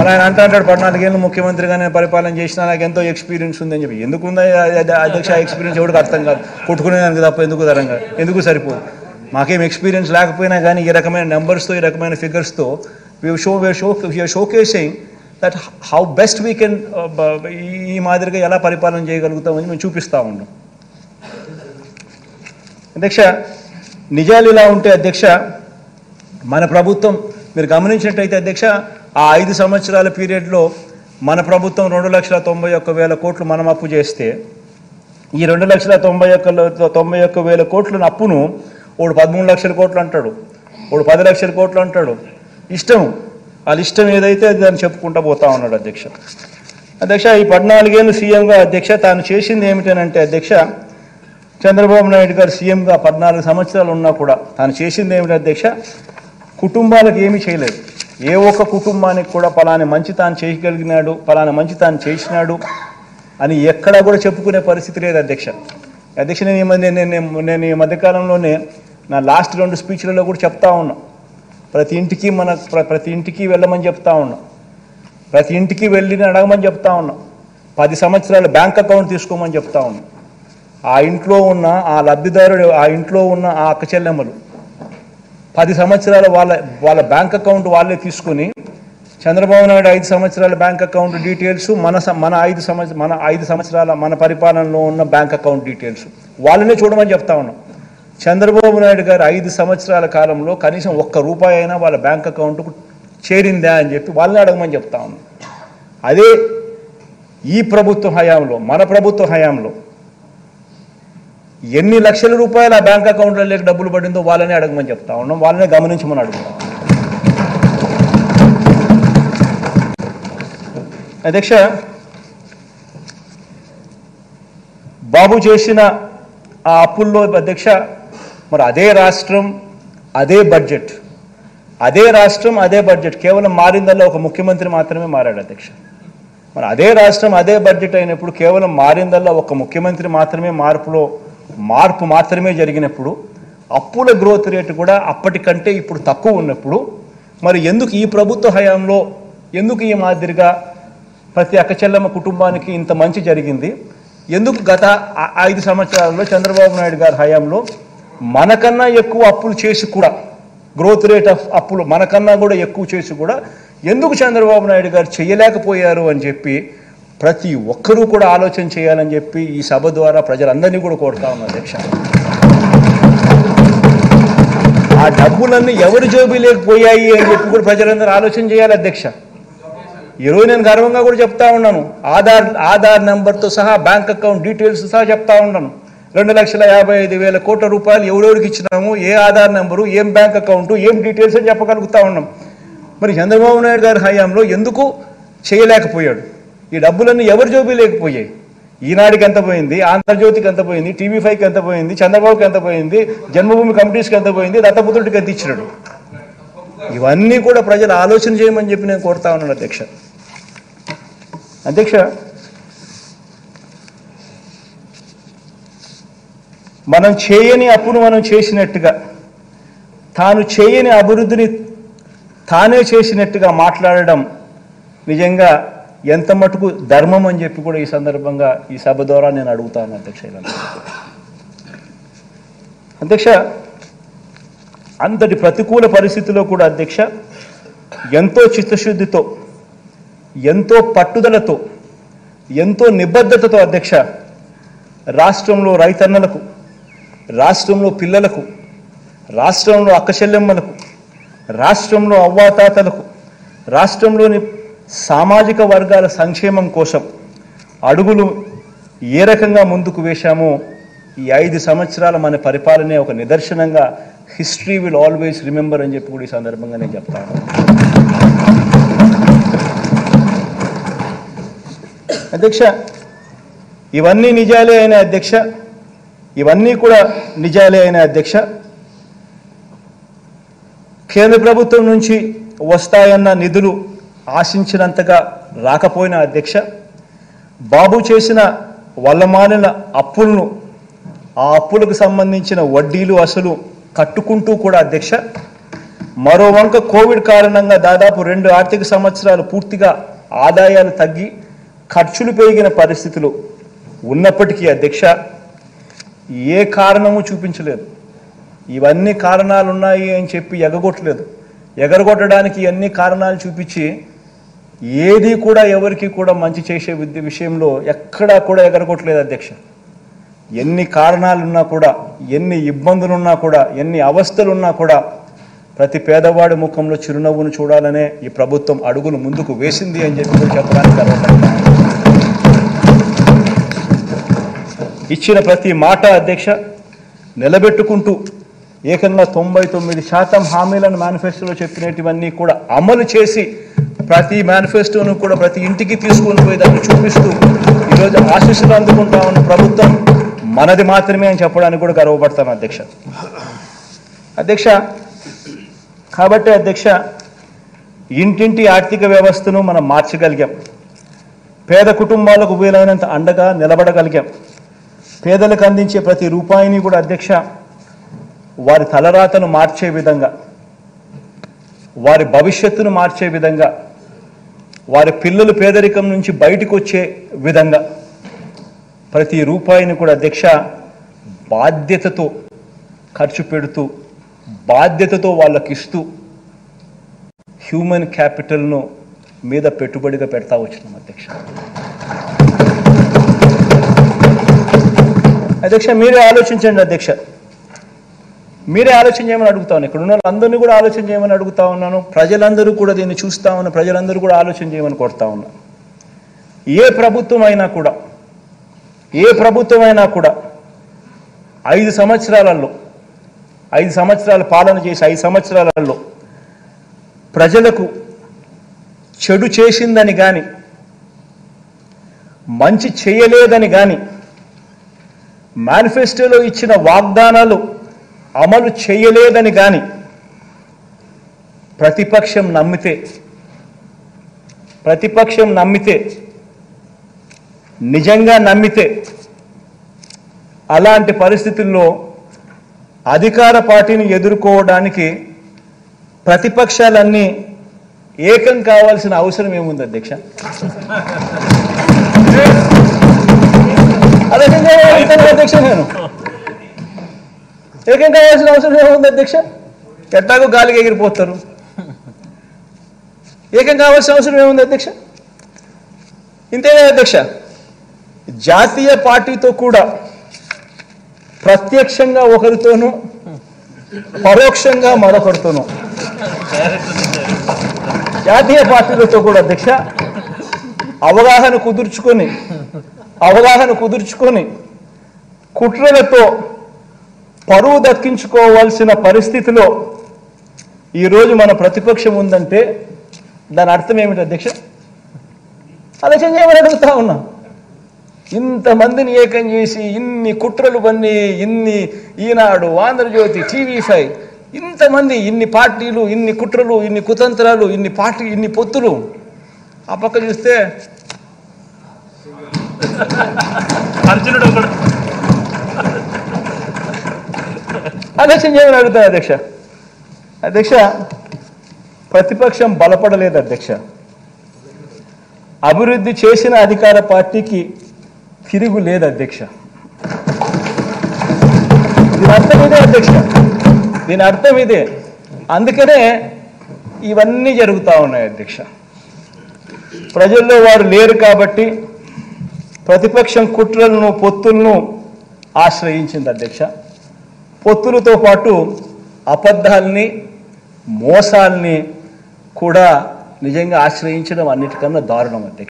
మరి ఆయన అంటాడు 14 ఏళ్ళు ముఖ్యమంత్రిగా నేను పరిపాలన చేసినా నాకు ఎంతో ఎక్స్పీరియన్స్ ఉందని చెప్పి. ఎందుకుందా అధ్యక్ష ఎక్స్పీరియన్స్ ఎవరికి అర్థం కాదు. కొట్టుకునేదానికి తప్ప ఎందుకు సరిపోదు. మాకేం ఎక్స్పీరియన్స్ లేకపోయినా కానీ ఈ రకమైన నెంబర్స్తో ఈ రకమైన ఫిగర్స్తో we are showcasing that how best we can ఈ మాదిరిగా ఎలా పరిపాలన చేయగలుగుతామని మేము చూపిస్తూ ఉన్నాం. అధ్యక్ష నిజాలు ఇలా ఉంటే అధ్యక్ష మన ప్రభుత్వం మీరు గమనించినట్టయితే అధ్యక్ష ఆ 5 సంవత్సరాల పీరియడ్లో మన ప్రభుత్వం 2,91,000 కోట్లు మనం అప్పు చేస్తే ఈ 2,91,000 కోట్ల అప్పును వాడు 13 లక్షల కోట్లు అంటాడు, వాడు 10 లక్షల కోట్లు అంటాడు. ఇష్టం వాళ్ళ ఇష్టం ఏదైతే దాన్ని చెప్పుకుంటూ పోతా ఉన్నాడు అధ్యక్ష. అధ్యక్ష ఈ 14 ఏళ్ళు సీఎంగా అధ్యక్ష తాను చేసింది ఏమిటనంటే అధ్యక్ష చంద్రబాబు నాయుడు గారు సీఎంగా 14 సంవత్సరాలు ఉన్నా కూడా తాను చేసింది ఏమిటి అధ్యక్ష కుటుంబాలకు ఏమీ చేయలేదు. ఏ ఒక్క కుటుంబానికి కూడా పలాని మంచి తాను చేయగలిగినాడు, పలాని మంచి తాను చేసినాడు అని ఎక్కడా కూడా చెప్పుకునే పరిస్థితి లేదు అధ్యక్ష. అధ్యక్ష నేను ఈ మధ్యకాలంలోనే నా లాస్ట్ 2 స్పీచ్లలో కూడా చెప్తా ఉన్నా. ప్రతి ఇంటికి వెళ్ళమని చెప్తా ఉన్నా, ప్రతి ఇంటికి వెళ్ళి అడగమని చెప్తా ఉన్నా, 10 సంవత్సరాల బ్యాంక్ అకౌంట్ తీసుకోమని చెప్తా ఉన్నా. ఆ ఇంట్లో ఉన్న ఆ లబ్ధిదారుడు ఆ ఇంట్లో ఉన్న ఆ అక్క చెల్లెమ్మలు 10 సంవత్సరాల వాళ్ళ బ్యాంక్ అకౌంట్ వాళ్ళే తీసుకొని చంద్రబాబు నాయుడు 5 సంవత్సరాల బ్యాంక్ అకౌంట్ డీటెయిల్స్ మన 5 సంవత్సరాల మన పరిపాలనలో ఉన్న బ్యాంక్ అకౌంట్ డీటెయిల్స్ వాళ్ళనే చూడమని చెప్తా ఉన్నాం. చంద్రబాబు నాయుడు గారు 5 సంవత్సరాల కాలంలో కనీసం ₹1 అయినా వాళ్ళ బ్యాంక్ అకౌంట్కు చేరిందా అని చెప్పి వాళ్ళని అడగమని చెప్తా ఉన్నాం. అదే ఈ ప్రభుత్వ హయాంలో మన ప్రభుత్వ హయాంలో ఎన్ని లక్షల రూపాయలు ఆ బ్యాంక్ అకౌంట్లలో డబ్బులు పడిందో వాళ్ళనే అడగమని చెప్తా ఉన్నాం, వాళ్ళనే గమనించమని అడుగుతాం. అధ్యక్ష బాబు చేసిన ఆ అప్పుల్లో అధ్యక్ష మరి అదే రాష్ట్రం అదే బడ్జెట్ కేవలం మారిందల్లా ఒక ముఖ్యమంత్రి మాత్రమే మారాడు అధ్యక్ష. మరి అదే రాష్ట్రం అదే బడ్జెట్ అయినప్పుడు కేవలం మారిందల్లా ఒక ముఖ్యమంత్రి మాత్రమే మార్పు మాత్రమే జరిగినప్పుడు అప్పుల గ్రోత్ రేటు కూడా అప్పటికంటే ఇప్పుడు తక్కువ ఉన్నప్పుడు మరి ఎందుకు ఈ ప్రభుత్వ హయాంలో ఎందుకు ఈ మాదిరిగా ప్రతి అక్కచెల్లమ్మ కుటుంబానికి ఇంత మంచి జరిగింది? ఎందుకు గత 5 సంవత్సరాల్లో చంద్రబాబు నాయుడు గారి హయాంలో మనకన్నా ఎక్కువ అప్పులు చేసి కూడా గ్రోత్ రేట్ ఆఫ్ అప్పులు మనకన్నా కూడా ఎక్కువ చేసి కూడా ఎందుకు చంద్రబాబు నాయుడు గారు చేయలేకపోయారు అని చెప్పి ప్రతి ఒక్కరూ కూడా ఆలోచన చేయాలని చెప్పి ఈ సభ ద్వారా ప్రజలందరినీ కూడా కోరుతా ఉన్నారు అధ్యక్ష. ఆ డబ్బులన్నీ ఎవరి జోబీ లేకపోయాయి అని చెప్పి కూడా ప్రజలందరూ ఆలోచన చేయాలి అధ్యక్ష. ఈరోజు నేను గర్వంగా కూడా చెప్తా ఉన్నాను, ఆధార్ నెంబర్తో సహా బ్యాంక్ అకౌంట్ డీటెయిల్స్ సహా చెప్తా ఉన్నాను. 2,55,000 కోట్ల రూపాయలు ఎవరెవరికి ఇచ్చినాము, ఏ ఆధార్ నెంబరు, ఏం బ్యాంక్ అకౌంట్, ఏం డీటెయిల్స్ అని చెప్పగలుగుతా ఉన్నాం. మరి చంద్రబాబు నాయుడు గారి హయాంలో ఎందుకు చేయలేకపోయాడు? ఈ డబ్బులన్నీ ఎవరి జోబీ లేకపోయాయి? ఈనాడికి ఎంత పోయింది, ఆంధ్రజ్యోతికి ఎంత పోయింది, TV5కి ఎంత పోయింది, చంద్రబాబుకి ఎంత పోయింది, జన్మభూమి కమిటీస్కి ఎంత పోయింది, దత్తపుత్రుడికి ఎంత ఇచ్చినాడు? ఇవన్నీ కూడా ప్రజలు ఆలోచన చేయమని చెప్పి నేను కోరుతా ఉన్నాను అధ్యక్ష. మనం చేయని అప్పును మనం చేసినట్టుగా, తాను చేయని అభివృద్ధిని తానే చేసినట్టుగా మాట్లాడడం నిజంగా ఎంత మటుకు ధర్మం అని చెప్పి కూడా ఈ సందర్భంగా ఈ సభ ద్వారా నేను అడుగుతాను అధ్యక్ష. అధ్యక్ష అంతటి ప్రతికూల పరిస్థితిలో కూడా అధ్యక్ష ఎంతో చిత్తశుద్ధితో, ఎంతో పట్టుదలతో, ఎంతో నిబద్ధతతో అధ్యక్ష రాష్ట్రంలో రైతన్నలకు, రాష్ట్రంలో పిల్లలకు, రాష్ట్రంలో అక్కచెల్లెమ్మలకు, రాష్ట్రంలో అవ్వాతాతలకు, రాష్ట్రంలోని సామాజిక వర్గాల సంక్షేమం కోసం అడుగులు ఏ రకంగా ముందుకు వేశామో ఈ 5 సంవత్సరాల మన పరిపాలనే ఒక నిదర్శనంగా హిస్టరీ విల్ ఆల్వేస్ రిమెంబర్ అని చెప్పి కూడా ఈ సందర్భంగా నేను చెప్తాను అధ్యక్ష. ఇవన్నీ నిజాలే అయిన అధ్యక్ష, ఇవన్నీ కూడా నిజాలే అయిన అధ్యక్ష. కేంద్ర ప్రభుత్వం నుంచి వస్తాయన్న నిధులు ఆశించినంతగా రాకపోయినా అధ్యక్ష, బాబు చేసిన వల్లమాలిన అప్పులను, ఆ అప్పులకు సంబంధించిన వడ్డీలు అసలు కట్టుకుంటూ కూడా అధ్యక్ష మరో వంక కోవిడ్ కారణంగా దాదాపు 2 ఆర్థిక సంవత్సరాలు పూర్తిగా ఆదాయాలు తగ్గి ఖర్చులు పెరిగిన పరిస్థితులు ఉన్నప్పటికీ అధ్యక్ష ఏ కారణము చూపించలేదు. ఇవన్నీ కారణాలు ఉన్నాయి అని చెప్పి ఎగరగొట్టడానికి అన్ని కారణాలు చూపించి ఏది కూడా ఎవరికి కూడా మంచి చేసే విషయంలో ఎక్కడా కూడా ఎగరగొట్టలేదు అధ్యక్ష. ఎన్ని కారణాలున్నా కూడా, ఎన్ని ఇబ్బందులున్నా కూడా, ఎన్ని అవస్థలున్నా కూడా ప్రతి పేదవాడి ముఖంలో చిరునవ్వును చూడాలనే ఈ ప్రభుత్వం అడుగులు ముందుకు వేసింది అని చెప్పి చెప్పడానికి గర్వపడుతున్నాను. ఇచ్చిన ప్రతి మాట అధ్యక్ష నిలబెట్టుకుంటూ ఏకంగా 99% హామీలను మేనిఫెస్టోలో చెప్పినటువన్నీ కూడా అమలు చేసి ప్రతి మేనిఫెస్టోను కూడా ప్రతి ఇంటికి తీసుకొని పోయి దాన్ని చూపిస్తూ ఈరోజు ఆశీస్సులు అందుకుంటా ఉన్న ప్రభుత్వం మనది మాత్రమే అని చెప్పడానికి కూడా గర్వపడతాను అధ్యక్ష. కాబట్టి అధ్యక్ష ఇంటింటి ఆర్థిక వ్యవస్థను మనం మార్చగలిగాం. పేద కుటుంబాలకు వీలైనంత అండగా నిలబడగలిగాం. పేదలకు అందించే ప్రతి రూపాయిని కూడా అధ్యక్ష వారి తలరాతను మార్చే విధంగా, వారి భవిష్యత్తును మార్చే విధంగా, వారి పిల్లలు పేదరికం నుంచి బయటకు వచ్చే విధంగా ప్రతి రూపాయిని కూడా అధ్యక్ష బాధ్యతతో ఖర్చు పెడుతూ, బాధ్యతతో వాళ్ళకి ఇస్తూ హ్యూమన్ క్యాపిటల్ను మీద పెట్టుబడిగా పెడతా వచ్చినాం అధ్యక్ష. అధ్యక్ష మీరే ఆలోచించండి అధ్యక్ష, మీరే ఆలోచన చేయమని అడుగుతా ఉన్నాను. ఇక్కడ ఉన్న వాళ్ళందరినీ కూడా ఆలోచన చేయమని అడుగుతా ఉన్నాను. ప్రజలందరూ కూడా దీన్ని చూస్తా ఉన్న ప్రజలందరూ కూడా ఆలోచన చేయమని కోరుతా ఉన్నాను. ఏ ప్రభుత్వం అయినా కూడా 5 సంవత్సరాల పాలన చేసి 5 సంవత్సరాలలో ప్రజలకు చెడు చేసిందని కానీ, మంచి చేయలేదని కానీ, మేనిఫెస్టోలో ఇచ్చిన వాగ్దానాలు అమలు చేయలేదని కానీ ప్రతిపక్షం నమ్మితే నిజంగా నమ్మితే అలాంటి పరిస్థితుల్లో అధికార పార్టీని ఎదుర్కోవడానికి ప్రతిపక్షాలన్నీ ఏకం కావాల్సిన అవసరం ఏముంది అధ్యక్ష? అధ్యక్ష నేను ఏకం కావాల్సిన అవసరం ఏముంది అధ్యక్ష? ఎట్టాగో గాలికి ఎగిరిపోతారు. ఏకం కావాల్సిన అవసరం ఏముంది అధ్యక్ష? ఇంతేనా అధ్యక్ష? జాతీయ పార్టీతో కూడా ప్రత్యక్షంగా ఒకరితోనూ, పరోక్షంగా మరొకరితోనూ, జాతీయ పార్టీలతో కూడా అధ్యక్ష అవగాహన కుదుర్చుకొని కుట్రలతో పరువు దక్కించుకోవాల్సిన పరిస్థితిలో ఈరోజు మన ప్రతిపక్షం ఉందంటే దాని అర్థం ఏమిటి అధ్యక్ష? ఆలోచన చేయమని అడుగుతా ఉన్నా. ఇంతమందిని ఏకం చేసి ఇన్ని కుట్రలు పన్ని, ఇన్ని ఈనాడు, ఆంధ్రజ్యోతి, TV5 ఇంతమంది, ఇన్ని పార్టీలు, ఇన్ని కుట్రలు, ఇన్ని కుతంత్రాలు, ఇన్ని పొత్తులు, ఆ పక్క చూస్తే అర్జునుడు ఒకడు. ఆలోచన చేయమని అడుగుతాను అధ్యక్ష. ప్రతిపక్షం బలపడలేదు అధ్యక్ష. అభివృద్ధి చేసిన అధికార పార్టీకి తిరుగు లేదు అధ్యక్ష. దీని అర్థం ఇదే అధ్యక్ష, దీని అర్థం ఇదే. అందుకనే ఇవన్నీ జరుగుతూ ఉన్నాయి అధ్యక్ష. ప్రజల్లో వారు లేరు కాబట్టి ప్రతిపక్షం కుట్రలను, పొత్తులను ఆశ్రయించింది అధ్యక్ష. పొత్తులతో పాటు అబద్ధాలని, మోసాలని కూడా నిజంగా ఆశ్రయించడం అన్నిటికన్నా దారుణం అధ్యక్ష.